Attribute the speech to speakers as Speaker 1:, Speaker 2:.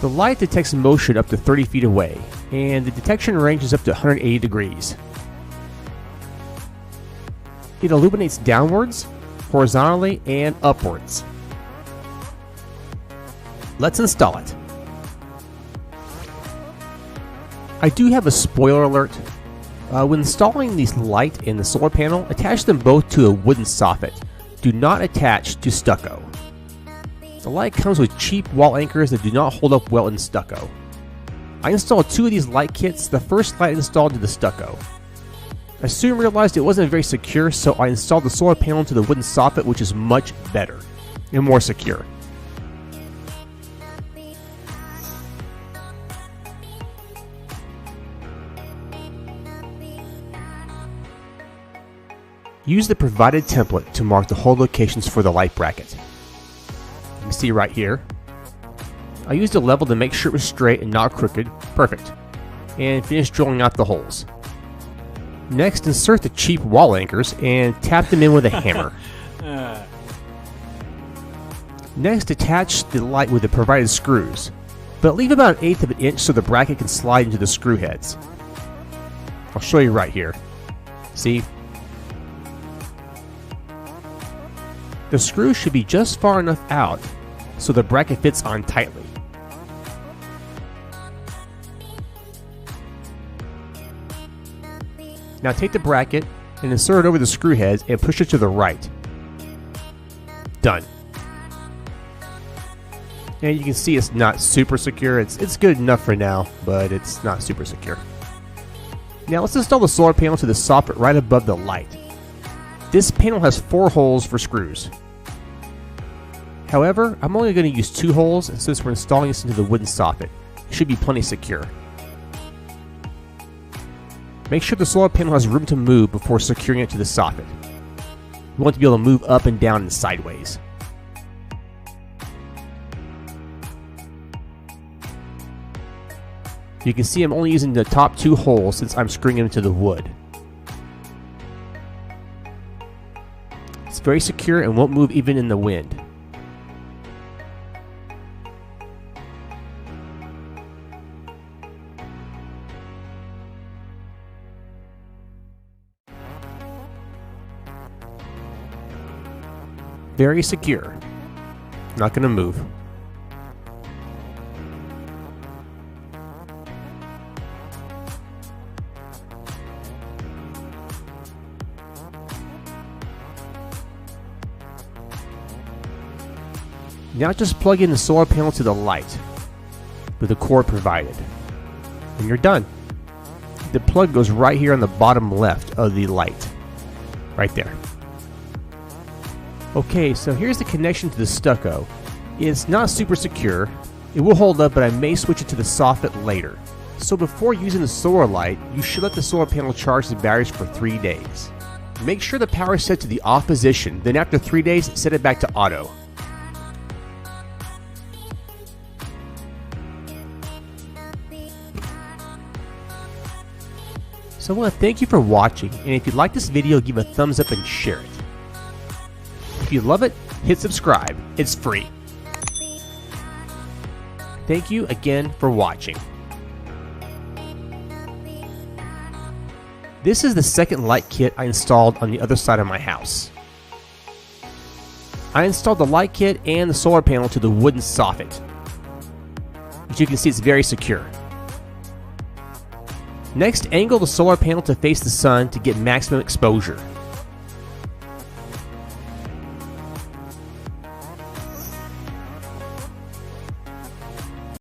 Speaker 1: The light detects motion up to 30 feet away, and the detection range is up to 180 degrees. It illuminates downwards, horizontally, and upwards. Let's install it. I do have a spoiler alert. When installing the light and the solar panel, attach them both to a wooden soffit. Do not attach to stucco. The light comes with cheap wall anchors that do not hold up well in stucco. I installed 2 of these light kits. The first light installed to the stucco. I soon realized it wasn't very secure, so I installed the solar panel to the wooden soffit, which is much better and more secure. Use the provided template to mark the hole locations for the light bracket. You can see right here. I used a level to make sure it was straight and not crooked. Perfect. And finish drilling out the holes. Next, insert the cheap wall anchors and tap them in with a hammer. Next, attach the light with the provided screws, but leave about 1/8 of an inch so the bracket can slide into the screw heads. I'll show you right here. See? The screw should be just far enough out so the bracket fits on tightly. Now take the bracket and insert it over the screw heads and push it to the right. Done. And you can see it's not super secure. It's good enough for now, but it's not super secure. Now let's install the solar panel to the soffit right above the light. This panel has 4 holes for screws. However, I'm only going to use 2 holes, and since we're installing this into the wooden soffit, it should be plenty secure. Make sure the solar panel has room to move before securing it to the soffit. You want to be able to move up and down and sideways. You can see I'm only using the top 2 holes since I'm screwing them into the wood. It's very secure and won't move even in the wind. Very secure. Not going to move. Now just plug in the solar panel to the light with the cord provided, and you're done. The plug goes right here on the bottom left of the light, right there. Okay, so here's the connection to the stucco. It's not super secure. It will hold up, but I may switch it to the soffit later. So before using the solar light, you should let the solar panel charge the batteries for 3 days. Make sure the power is set to the off position, then after 3 days, set it back to auto. So I want to thank you for watching, and if you like this video, give a thumbs up and share it. If you love it, hit subscribe. It's free. Thank you again for watching. This is the second light kit I installed on the other side of my house. I installed the light kit and the solar panel to the wooden soffit. As you can see, it's very secure. Next, angle the solar panel to face the sun to get maximum exposure.